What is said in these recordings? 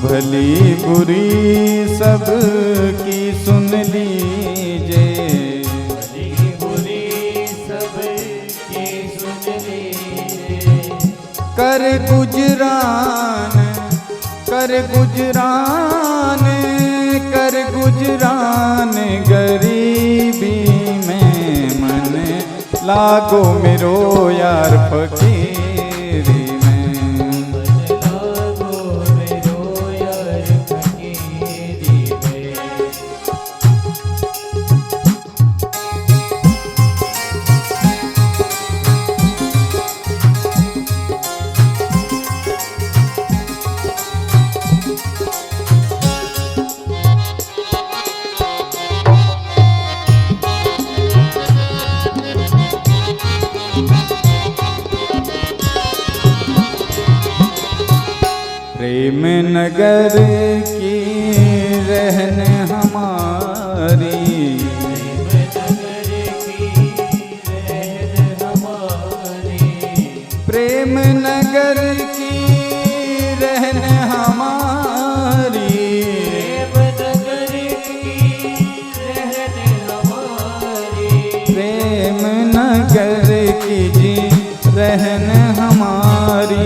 भली बुरी सब की सुन लीजे, भली बुरी सब की सुन लीजे। कर गुजरान कर गुजरान कर गुजरान गरीबी में मन लागो मेरो यार फकीरी में। लागो मेरो यार फकीरी में। प्रेम नगर की रहन हमारी, प्रेम नगर की रहन हमारी, प्रेम नगर की जी रहन हमारी।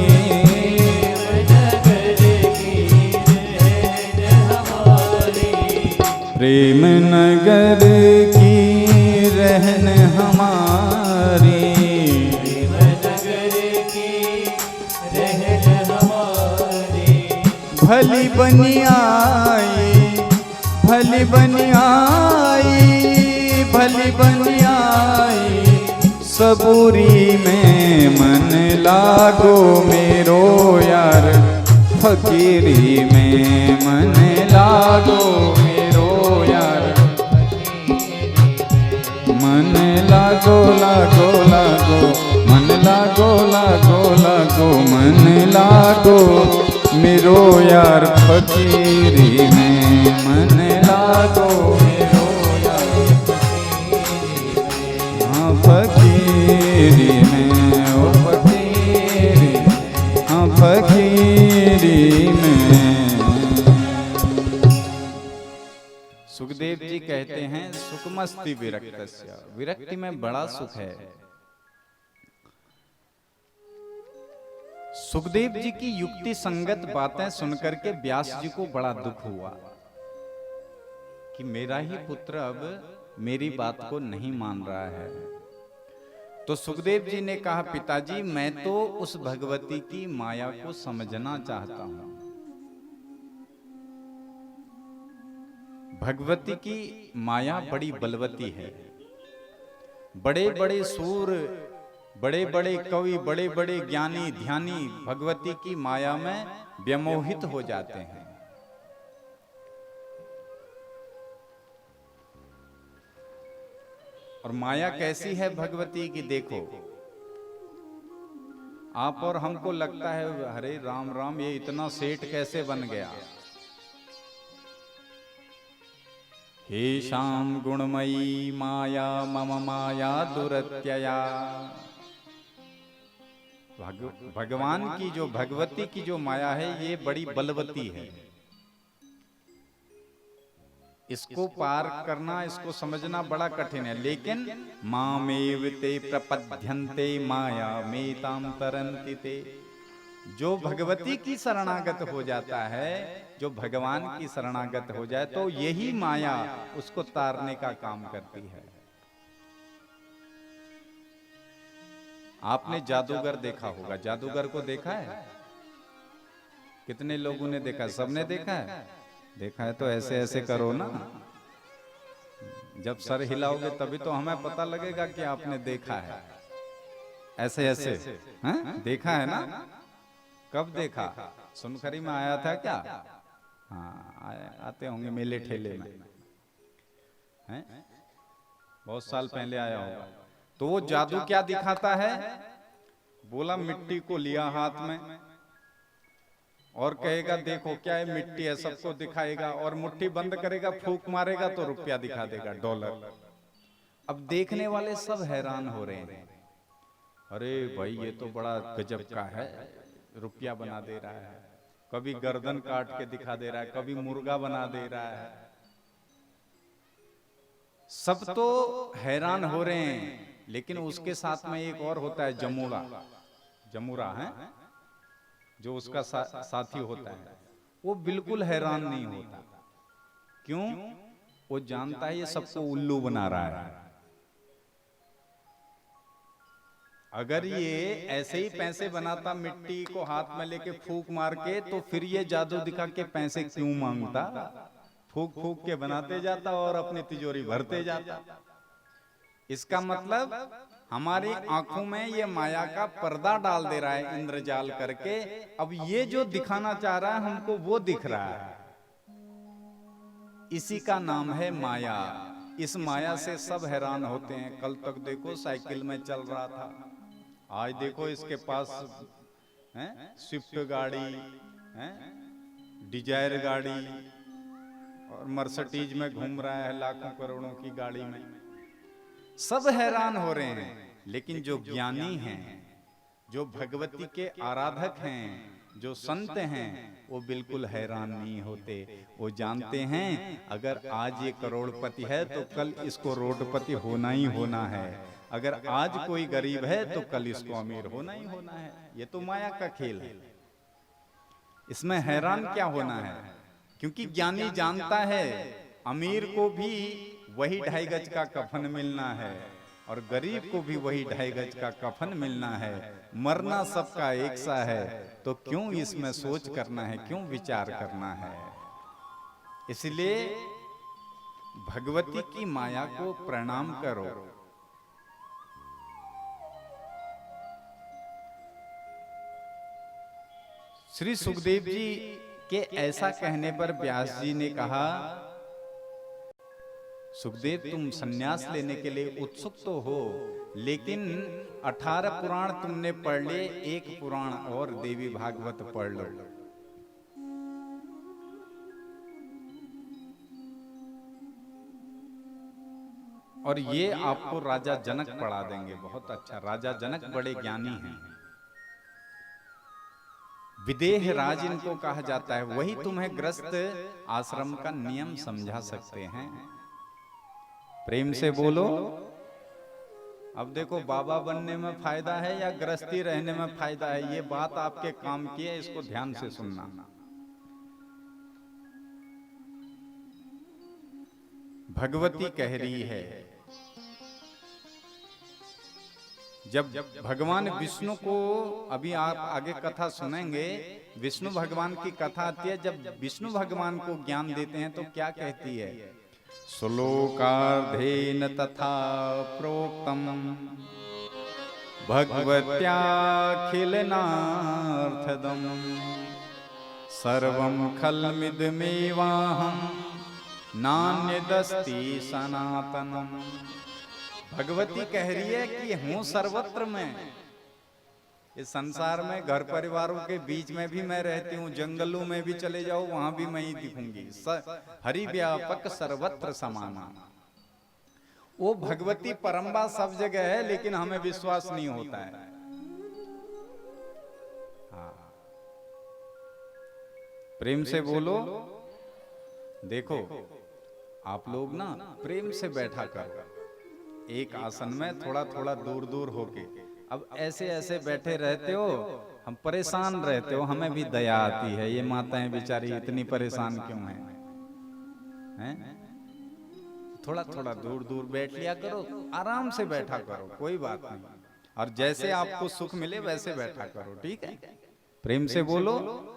प्रेम नगर की रहन हमारी, भली बनी आई भली बनी आई भली बनी आई सबूरी में मन लागो मेरो यार फकीरी में। मन लागो मेरो यार मन लागो लागो लागो मन लागो लागो लागो मन लागो मेरो यार फकीरी में। मन लागो मेरो यार हाँ फकीरी में, ओ फकीरी हाँ फकीरी में। सुखदेव जी कहते हैं सुखमस्ति विरक्तस्य, विरक्ति में बड़ा सुख है। सुखदेव जी की युक्ति संगत बातें सुनकर के व्यास जी को बड़ा दुख हुआ कि मेरा ही पुत्र अब मेरी बात को नहीं मान रहा है। तो सुखदेव जी ने कहा पिताजी मैं तो उस भगवती की माया को समझना चाहता हूं। भगवती की माया बड़ी बलवती है। बड़े बड़े सूर, बड़े बड़े कवि, बड़े बड़े ज्ञानी ध्यानी भगवती की माया में व्यामोहित हो जाते हैं। और माया कैसी है भगवती की देखो, आप और हमको लगता है हरे राम राम ये इतना सेठ कैसे बन गया। हे श्याम गुणमयी माया मम माया दुरत्यया। भगवान की जो भगवती की जो माया है ये बड़ी बलवती है। इसको पार करना, इसको समझना बड़ा कठिन है। लेकिन मामेव ते प्रपद्यन्ते माया मेताम तरन्ति ते। जो भगवती की शरणागत हो जाता है, जो भगवान की शरणागत हो जाए तो यही माया उसको तारने का काम करती है। आपने जादूगर देखा होगा, जादूगर को देखा है? कितने लोगों ने देखा? सबने देखा है? देखा है तो ऐसे ऐसे करो ना, जब सर हिलाओगे तभी तो हमें पता लगेगा कि आपने देखा है। ऐसे ऐसे हैं? देखा है ना? कब देखा? सुनखरी में आया था क्या? हाँ आते होंगे मेले ठेले में, हैं? बहुत साल पहले आया होगा। तो वो जादू क्या दिखाता है? बोला मिट्टी को लिया हाथ में और कहेगा देखो क्या है, मिट्टी है, सबको दिखाएगा और मुट्ठी बंद करेगा, फूंक मारेगा तो रुपया दिखा देगा, डॉलर। अब देखने वाले सब हैरान हो रहे हैं। अरे भाई ये तो बड़ा गजब का है, रुपया बना दे रहा है, कभी गर्दन काट के दिखा दे रहा है, कभी मुर्गा बना दे रहा है। सब तो हैरान हो रहे हैं, लेकिन उसके साथ में एक और होता है जमूरा, जमूरा है जो उसका साथी होता है, वो बिल्कुल हैरान नहीं होता। क्यों? वो जानता है ये सबको उल्लू बना रहा है। अगर ये ऐसे ही पैसे बनाता, मिट्टी को हाथ में लेके फूंक मार के, तो फिर ये जादू दिखा के पैसे क्यों मांगता? फूंक फूंक के बनाते जाता और अपनी तिजोरी भरते जाता। इसका मतलब हमारी आंखों में ये माया का पर्दा डाल दे रहा है इंद्रजाल करके। अब ये जो दिखाना चाह रहा है हमको वो दिख रहा है। इसी का नाम है माया। इस माया से सब हैरान होते हैं। कल तक देखो साइकिल में चल रहा था, आज देखो इसके पास है स्विफ्ट गाड़ी है, डिजायर गाड़ी, और मर्सिडीज में घूम रहा है लाखों करोड़ों की गाड़ी में। सब हैरान हो रहे हैं, लेकिन जो ज्ञानी हैं, जो भगवती के आराधक हैं, जो संत हैं, वो बिल्कुल हैरान नहीं होते। वो जानते हैं अगर आज ये करोड़पति है तो कल इसको रोडपति होना ही होना है, अगर आज कोई गरीब है तो कल इसको अमीर होना ही होना है। ये तो माया का खेल है, इसमें हैरान क्या होना है? क्योंकि ज्ञानी जानता है अमीर को भी वही 2.5 गज का कफन मिलना है और गरीब को भी वही 2.5 गज का कफन मिलना है। मरना सबका एक सा है, तो क्यों इसमें सोच करना है, क्यों विचार करना है? इसलिए भगवती की माया को प्रणाम करो। श्री सुखदेव जी के ऐसा कहने पर व्यास जी ने कहा, सुखदेव तुम सन्यास लेने के लिए उत्सुक तो हो, लेकिन 18 पुराण तुमने पढ़ लिए, एक पुराण और देवी भागवत पढ़ लो। और ये आपको राजा जनक पढ़ा देंगे। बहुत अच्छा, राजा जनक बड़े ज्ञानी हैं, विदेह राज इनको कहा जाता है। वही तुम्हें ग्रस्त आश्रम का नियम समझा सकते हैं। प्रेम से बोलो। अब देखो बाबा बनने में फायदा है या गृहस्थी रहने में फायदा है, ये बात आपके काम की है, इसको ध्यान से सुनना। भगवती कह रही है, जब भगवान विष्णु को, अभी आप आगे कथा सुनेंगे, विष्णु भगवान की कथा आती है, जब विष्णु भगवान को ज्ञान देते हैं तो क्या कहती है? श्लोकार्धेन तथा प्रोक्तम भगवत्याखिलनार्थदम सर्वं खल्मिदमेवाहं नान्यदस्ति सनातनम। भगवती कह रही है कि हूं सर्वत्र में, इस संसार में घर परिवारों के बीच में भी मैं रहती हूँ, जंगलों में भी चले जाओ वहां भी मैं ही दिखूंगी। हरि व्यापक सर्वत्र समाना। वो भगवती परम्बा सब जगह है, लेकिन हमें विश्वास नहीं होता है। हाँ, प्रेम से बोलो। देखो आप लोग ना प्रेम से बैठा करो एक आसन में, थोड़ा थोड़ा दूर दूर होके। अब ऐसे ऐसे बैठे रहते हो, हम परेशान रहते हो, हमें भी दया आती है, ये माताएं बेचारी इतनी परेशान क्यों हैं? थोड़ा थोड़ा दूर दूर बैठ लिया करो, आराम से बैठा करो, कोई बात नहीं। और जैसे आपको सुख मिले वैसे बैठा करो, ठीक है? प्रेम से बोलो।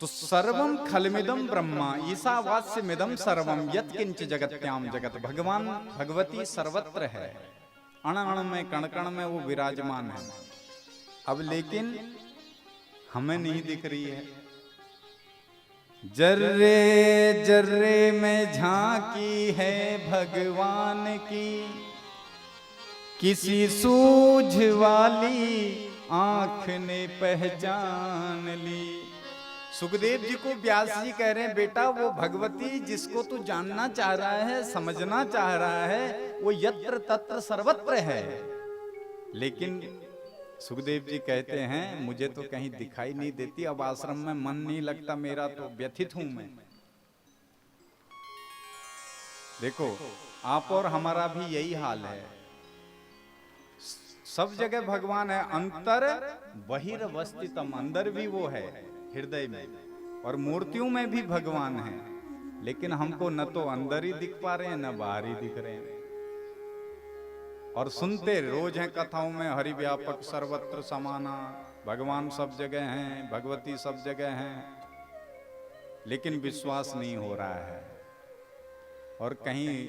तो सर्वम खलमिदम ब्रह्मा ईशावास्यमिदं सर्वम यत्किंच जगत्याम जगत। भगवान भगवती सर्वत्र है, अण अण में कण कण में वो विराजमान है। अब लेकिन हमें नहीं दिख रही है। जर्रे जर्रे में झांकी है भगवान की, किसी सूझ वाली आंख ने पहचान ली। सुखदेव जी को व्यास जी कह रहे हैं, बेटा वो भगवती जिसको तू जानना चाह रहा है, समझना चाह रहा है, वो यत्र तत्र सर्वत्र है। लेकिन सुखदेव जी कहते हैं मुझे तो कहीं दिखाई नहीं देती, अब आश्रम में मन नहीं लगता मेरा, तो व्यथित हूं मैं। देखो आप और हमारा भी यही हाल है, सब जगह भगवान है, अंतर बहिर्वस्थितम, अंदर भी वो है हृदय में, और मूर्तियों में भी भगवान है, लेकिन हमको न तो अंदर ही दिख पा रहे हैं न बाहर ही दिख रहे हैं। और सुनते रोज हैं कथाओं में, हरि व्यापक सर्वत्र समाना, भगवान सब जगह हैं, भगवती सब जगह हैं, लेकिन विश्वास नहीं हो रहा है। और कहीं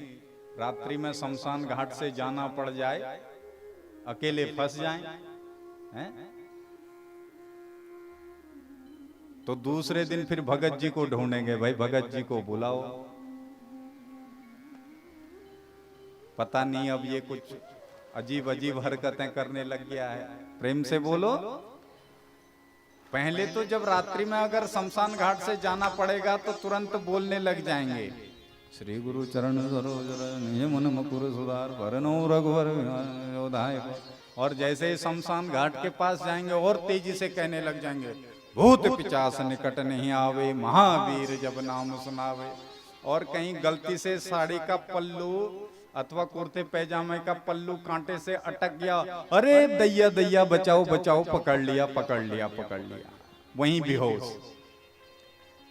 रात्रि में शमशान घाट से जाना पड़ जाए, अकेले फंस जाएं, हैं? तो दूसरे दिन फिर भगत जी को ढूंढेंगे, भाई भगत जी को बुलाओ। पता नहीं अब ये कुछ अजीब अजीब हरकतें करने लग गया है। प्रेम से बोलो। पहले तो जब रात्रि में अगर शमशान घाट से जाना पड़ेगा तो तुरंत बोलने लग जाएंगे, श्री गुरु चरण सरोज निज मन मुकुर सुधार वरनो रघुवर योधाय। और जैसे ही शमशान घाट के पास जाएंगे और तेजी से कहने लग जाएंगे, भूत पिचास निकट नहीं आवे, महावीर जब नाम सुनावे। और कहीं गलती से साड़ी का पल्लू अथवा कुर्ते पैजामे का पल्लू कांटे से अटक गया, अरे दैया दैया बचाओ बचाओ, पकड़ लिया पकड़ लिया पकड़ लिया, वहीं बेहोश।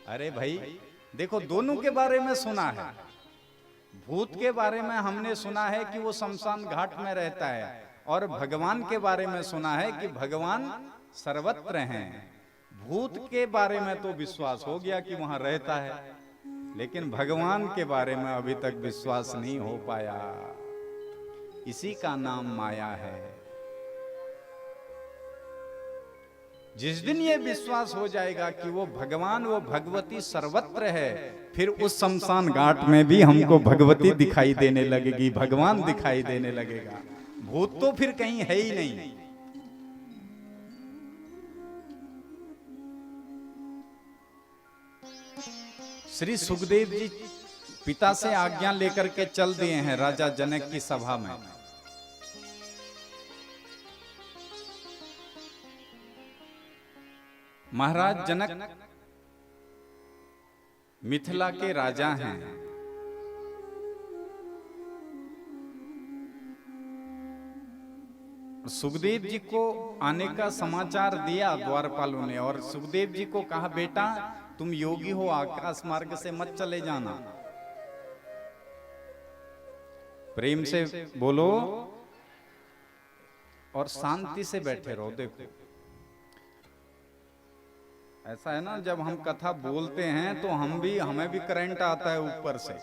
अरे भाई देखो, दोनों के बारे में सुना है। भूत के बारे में हमने सुना है कि वो शमशान घाट में रहता है, और भगवान के बारे में सुना है कि भगवान सर्वत्र हैं। भूत के बारे में तो विश्वास हो गया कि वहां रहता है, लेकिन भगवान के बारे में अभी तक विश्वास नहीं हो पाया। इसी का नाम माया है। जिस दिन ये विश्वास हो जाएगा कि वो भगवान, वो भगवती सर्वत्र है, फिर उस शमशान घाट में भी हमको भगवती दिखाई देने लगेगी, भगवान दिखाई देने लगेगा। भूत तो फिर कहीं है ही नहीं। श्री सुखदेव जी पिता से आज्ञा लेकर के चल दिए हैं राजा जनक की सभा में। महाराज जनक मिथिला के राजा हैं। सुखदेव जी को आने का समाचार दिया द्वारपालों ने, और सुखदेव जी को कहा, बेटा तुम योगी हो, आकाश मार्ग से मत चले जाना। प्रेम से बोलो और शांति से बैठे रहो। देखो ऐसा है ना, जब हम कथा बोलते हैं तो हमें भी करंट आता है ऊपर से,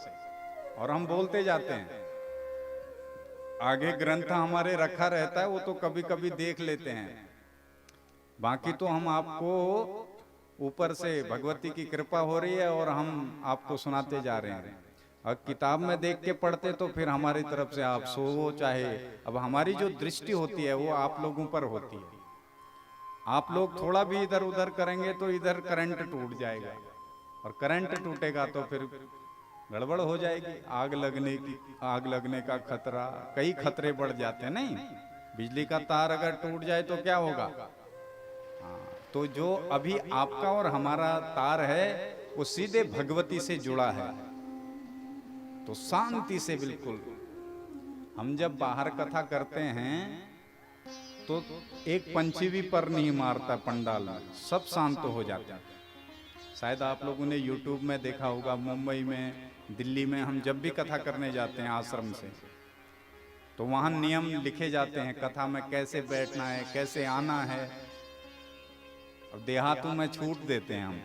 और हम बोलते जाते हैं। आगे ग्रंथ हमारे रखा रहता है, वो तो कभी कभी देख लेते हैं, बाकी तो हम आपको ऊपर से भगवती की कृपा हो रही है और हम आपको सुनाते जा रहे हैं। और किताब में देख के पढ़ते तो फिर हमारी तरफ से आप सो चाहे, अब हमारी जो दृष्टि होती है वो आप लोगों पर होती है। आप लोग थोड़ा भी इधर उधर करेंगे तो इधर करंट टूट जाएगा, और करंट टूटेगा तो फिर गड़बड़ हो जाएगी। आग लगने का खतरा, कई खतरे बढ़ जाते हैं। नहीं, बिजली का तार अगर टूट जाए तो क्या होगा? तो जो अभी आपका और हमारा तार है वो सीधे भगवती से जुड़ा है। तो शांति से बिल्कुल, हम जब बाहर कथा करते हैं तो एक पंछी भी पर नहीं मारता पंडाल में, सब शांत हो जाता है। शायद आप लोगों ने YouTube में देखा होगा, मुंबई में, दिल्ली में हम जब भी कथा करने जाते हैं आश्रम से, तो वहां नियम लिखे जाते हैं कथा में, कैसे बैठना है, कैसे आना है। अब देहातों में छूट देते हैं हम,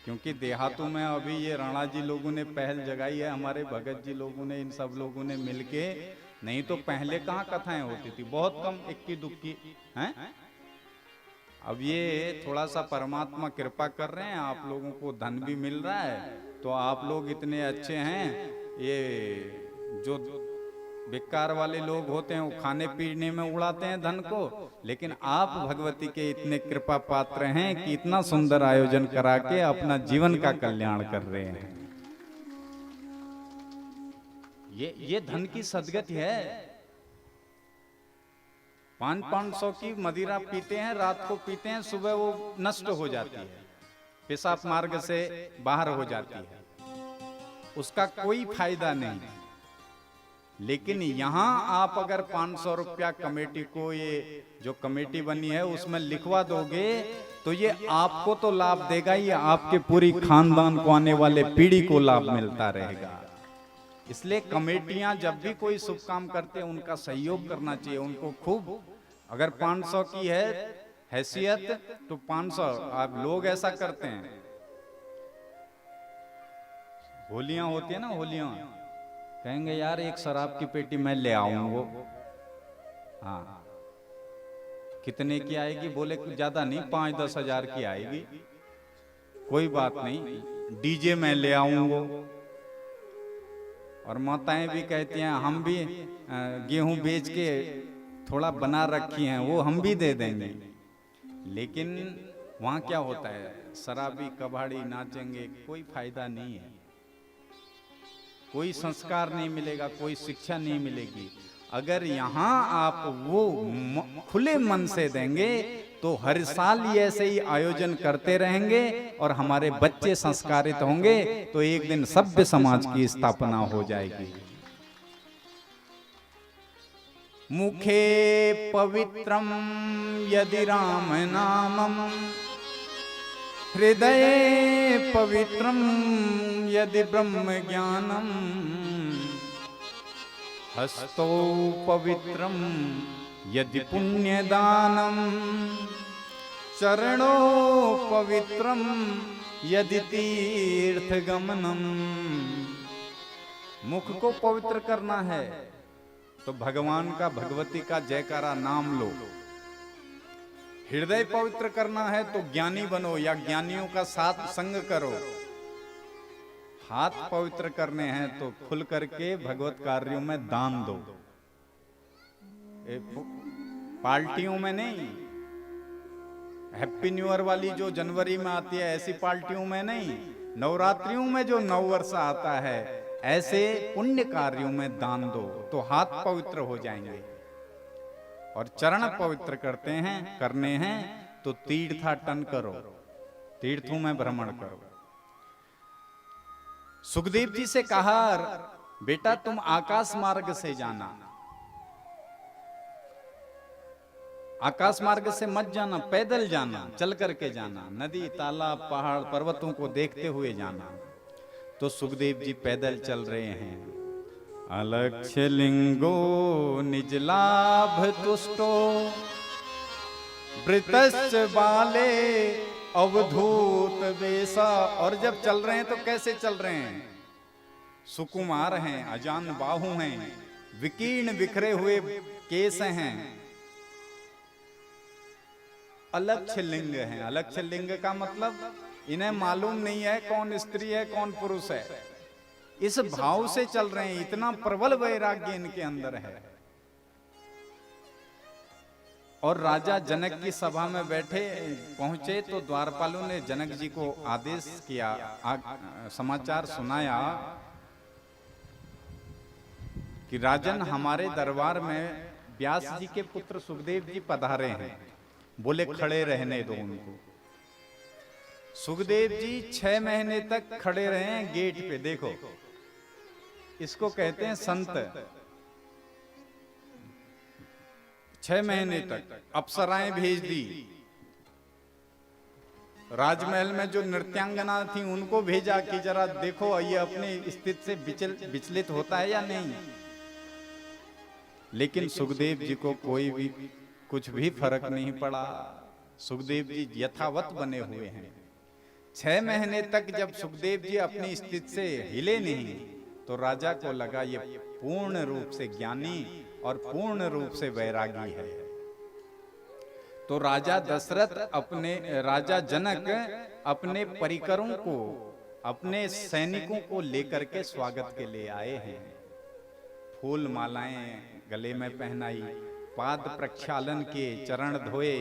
क्योंकि देहातों में अभी ये राणा जी लोगों ने पहल जगाई है, हमारे भगत जी लोगों ने, इन सब लोगों ने मिलके। नहीं तो पहले कहाँ कथाएं होती थी, बहुत कम, इक्की दुक्की हैं। अब ये थोड़ा सा परमात्मा कृपा कर रहे हैं, आप लोगों को धन भी मिल रहा है, तो आप लोग इतने अच्छे हैं, ये जो बेकार वाले लोग होते हैं, वो खाने पीने में उड़ाते हैं धन को, लेकिन आप भगवती के इतने कृपा पात्र हैं कि इतना सुंदर आयोजन करा के अपना जीवन का कल्याण कर रहे हैं। ये धन की सदगति है। 500 की मदिरा पीते हैं, रात को पीते हैं, सुबह वो नष्ट हो जाती है, पेशाब मार्ग से बाहर हो जाती है, उसका कोई फायदा नहीं। लेकिन यहां आप अगर 500 रुपया कमेटी को, ये जो कमेटी बनी है उसमें लिखवा दोगे तो ये आपको तो लाभ देगा, ये आपके पूरी खानदान को आने वाले पीढ़ी को लाभ मिलता रहेगा। इसलिए कमेटियां जब भी कोई शुभ काम करते हैं उनका सहयोग करना चाहिए, उनको खूब। अगर 500 की है हैसियत तो 500, आप लोग ऐसा करते हैं, होलियां होती है ना, होलियां कहेंगे यार एक शराब की पेटी मैं ले आऊंगा, हाँ कितने की आएगी, बोले ज्यादा नहीं 5-10 हजार की आएगी, कोई बात नहीं, डीजे मैं ले आऊंगा। और माताएं भी कहती हैं हम भी गेहूं बेच के थोड़ा बना रखी हैं, वो हम भी दे देंगे। लेकिन वहां क्या होता है, शराबी कबाड़ी नाचेंगे, कोई फायदा नहीं है, कोई संस्कार नहीं मिलेगा, कोई शिक्षा नहीं मिलेगी। अगर यहाँ आप वो खुले मन से देंगे तो हर साल ये ऐसे ही आयोजन करते रहेंगे और हमारे बच्चे संस्कारित होंगे, तो एक दिन सभ्य समाज की स्थापना हो जाएगी। मुखे पवित्रम यदि राम नामम, हृदये पवित्रम यदि ब्रह्म ज्ञानम, हस्तो पवित्रम यदि पुण्यदानम, चरणो पवित्रम यदि तीर्थगमनम। मुख को पवित्र करना है तो भगवान का, भगवती का जयकारा नाम लो। हृदय पवित्र करना है तो ज्ञानी बनो या ज्ञानियों का साथ संग करो। हाथ पवित्र करने हैं तो खुल करके भगवत कार्यों में दान दो, पार्टियों में नहीं। हैप्पी न्यू ईयर वाली जो जनवरी में आती है ऐसी पार्टियों में नहीं, नवरात्रियों में जो नव वर्ष आता है ऐसे पुण्य कार्यों में दान दो तो हाथ पवित्र हो जाएंगे। और चरण पवित्र करने हैं तो तीर्थाटन करो, तीर्थों में भ्रमण करो। सुखदेव जी से कहा बेटा तुम आकाश मार्ग से जाना, आकाश मार्ग से मत जाना, पैदल जाना, चल करके जाना, नदी तालाब पहाड़ पर्वतों को देखते हुए जाना। तो सुखदेव जी पैदल चल रहे हैं। अलक्ष्य लिंगो निज लाभ तुष्टो, वृतश्च बाले अवधूत वेशा। और जब चल रहे हैं तो कैसे चल रहे हैं? सुकुमार हैं, अजान बाहु हैं, विकीर्ण बिखरे हुए केस हैं, अलक्ष्य लिंग हैं। अलक्ष्य लिंग का मतलब इन्हें मालूम नहीं है कौन स्त्री है कौन पुरुष है, इस भाव से चल रहे हैं। इतना प्रबल वैराग्य इनके अंदर है। और राजा जनक की सभा में बैठे पहुंचे तो द्वारपालों ने जनक जी को आदेश किया, समाचार सुनाया कि राजन हमारे दरबार में व्यास जी के पुत्र सुखदेव जी पधारे हैं। बोले खड़े रहने दो उनको। सुखदेव जी 6 महीने तक खड़े रहे हैं गेट पे। देखो इसको कहते हैं संत। 6 महीने तक अप्सराएं भेज दी, राजमहल में जो नृत्यांगना थी उनको भेजा कि जरा देखो ये अपनी स्थिति से विचलित होता है या नहीं। लेकिन सुखदेव जी को कोई भी कुछ भी फर्क नहीं पड़ा। सुखदेव जी यथावत बने हुए हैं। 6 महीने तक जब सुखदेव जी अपनी स्थिति से हिले नहीं तो राजा को लगा ये पूर्ण रूप से ज्ञानी और पूर्ण रूप से वैरागी है। तो राजा दशरथ राजा जनक अपने परिकरों को, अपने सैनिकों को लेकर के स्वागत के लिए आए हैं। फूल मालाएं गले में पहनाई, पाद प्रक्षालन के, चरण धोए,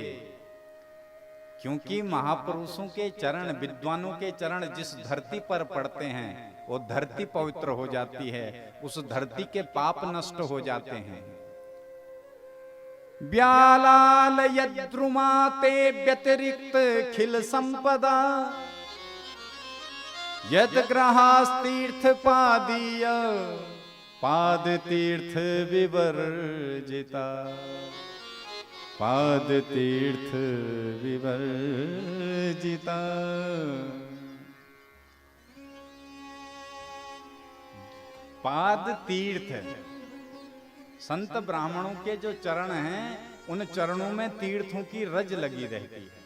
क्योंकि महापुरुषों के चरण, विद्वानों के चरण जिस धरती पर पड़ते हैं वो धरती पवित्र हो जाती है, उस धरती के पाप नष्ट हो जाते हैं। ब्यालाल यद्रुमाते व्यतिरिक्त खिल संपदा, यद ग्रहास्तीर्थ पादीय पाद तीर्थ विवर्जिता, पाद तीर्थ विवर्जिता। पाद तीर्थ, संत ब्राह्मणों के जो चरण हैं उन चरणों में तीर्थों की रज लगी रहती है,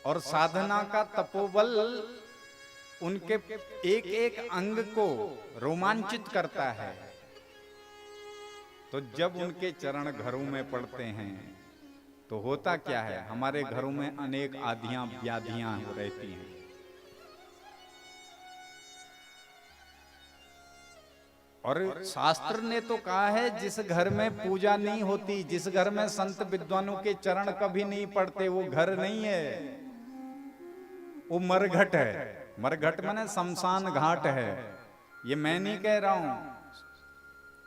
और साधना का तपोबल उनके एक एक अंग को रोमांचित करता है। तो जब उनके चरण घरों में पड़ते हैं तो होता क्या है, हमारे घरों में अनेक आधियां व्याधियां रहती हैं। और शास्त्र ने तो कहा है जिस घर में पूजा नहीं होती, जिस घर में संत विद्वानों के चरण कभी नहीं पड़ते, वो घर नहीं है, वो मरघट है। मरघट माने शमशान घाट है। ये मैं नहीं कह रहा हूं।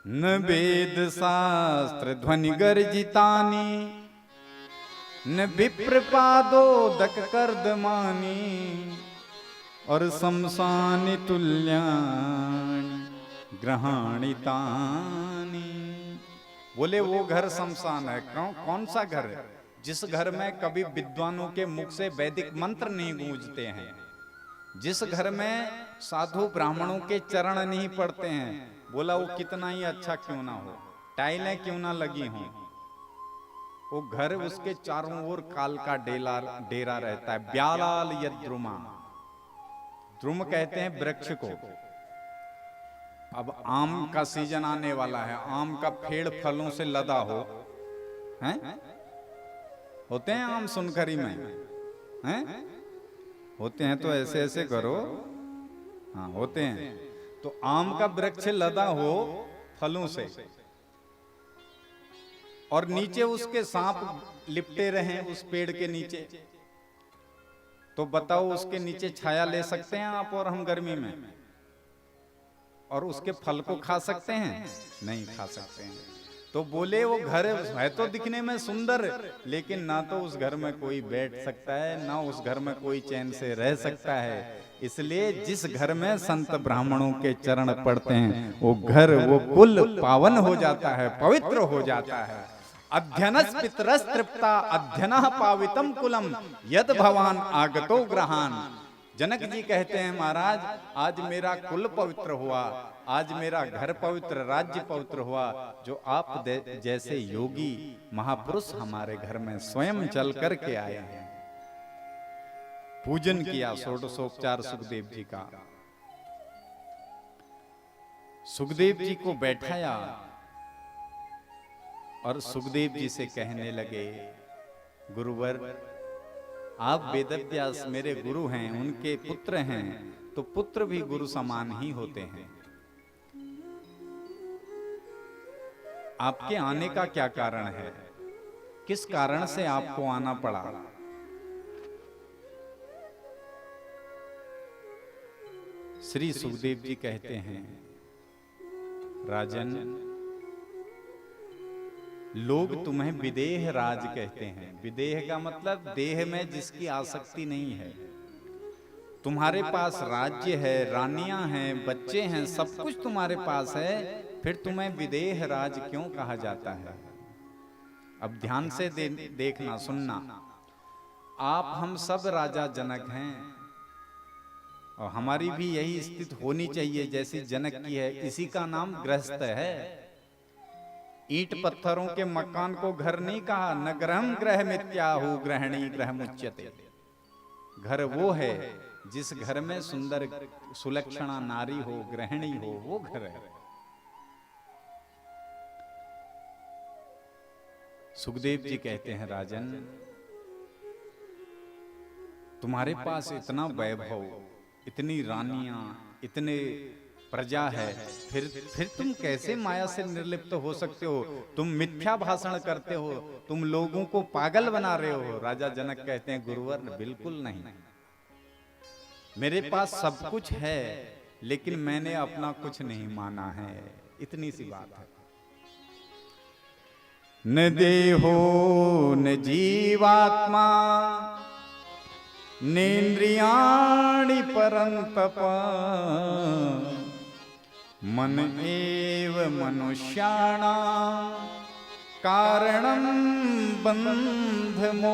न वेद शास्त्र ध्वनि गर्जितानी, न विप्रपादोदक कर्दमानी, और शमशानि तुल्यानि ग्रहाणितानी। बोले वो घर शमशान है। कौन सा घर है? जिस घर में कभी विद्वानों के मुख से वैदिक मंत्र नहीं गूंजते हैं, जिस घर में साधु ब्राह्मणों के चरण नहीं पड़ते हैं, बोला वो कितना ही अच्छा क्यों ना हो, टाइलें क्यों ना लगी हों, वो घर उसके चारों ओर काल का डेरा रहता है। ब्यालाल यद्रुमा, द्रुम कहते हैं वृक्ष को। अब आम का सीजन आने वाला है, आम का पेड़ फलों से लदा हो, हैं? होते हैं आम सुनखरी में, हैं? होते हैं तो ऐसे ऐसे करो, हाँ होते हैं। तो आम का वृक्ष लदा हो फलों से, और नीचे उसके सांप लिपटे रहे उस पेड़ के नीचे, तो बताओ उसके नीचे छाया ले सकते हैं आप और हम गर्मी में? और उसके फल को खा सकते हैं? नहीं खा सकते हैं। तो बोले वो घर है तो दिखने में सुंदर, लेकिन ना तो उस घर में कोई बैठ सकता है, ना उस घर में कोई चैन से रह सकता है। इसलिए जिस घर में संत ब्राह्मणों के चरण पड़ते हैं वो घर, वो कुल पावन हो जाता है, पवित्र हो जाता है। अध्यनस पितरस तृप्ता अध्यनः पावितम कुलम यद भवान आगतो ग्रहान। जनक जी कहते हैं महाराज आज मेरा कुल पवित्र हुआ, आज मेरा घर पवित्र, राज्य पवित्र हुआ, जो आप जैसे योगी महापुरुष हमारे घर में स्वयं चल करके आए हैं। पूजन किया षोडशोपचार सुखदेव जी का। सुखदेव जी को बैठाया और सुखदेव जी से कहने लगे, गुरुवर आप वेदव्यास मेरे गुरु हैं, उनके पुत्र हैं, तो पुत्र भी गुरु समान ही होते हैं। आपके आने का क्या कारण है? किस कारण से आपको आना पड़ा? श्री सुखदेव जी कहते हैं, राजन लोग तुम्हें विदेह राज कहते हैं। विदेह का मतलब देह में जिसकी आसक्ति नहीं है। तुम्हारे पास राज्य है, रानियां हैं, बच्चे हैं, सब कुछ तुम्हारे पास है, फिर तुम्हें विदेह राज क्यों कहा जाता है? अब ध्यान से देखना सुनना। आप हम सब राजा जनक हैं और हमारी भी यही स्थिति होनी चाहिए जैसी जनक की है। इसी का नाम गृहस्थ है। ईंट पत्थरों के मकान को घर नहीं कहा, न ग्रहम ग्रह मित्याहु ग्रहणी ग्रह मुच्यते। घर वो है जिस घर में सुंदर सुलक्षणा नारी हो, गृहिणी हो, वो घर है। सुखदेव जी कहते हैं, राजन तुम्हारे पास इतना वैभव, इतनी रानियां, इतने प्रजा है, फिर तुम कैसे माया से निर्लिप्त हो सकते हो? तुम मिथ्या भाषण करते हो, तुम लोगों को पागल बना रहे हो। राजा जनक कहते हैं गुरुवर बिल्कुल नहीं, मेरे पास सब कुछ है, लेकिन मैंने अपना कुछ नहीं माना है, इतनी सी बात है। न देहो न जीवात्मा नेन्द्रियाणि परन्तप मन एव मनुष्याणां कारणं बन्ध मोक्ष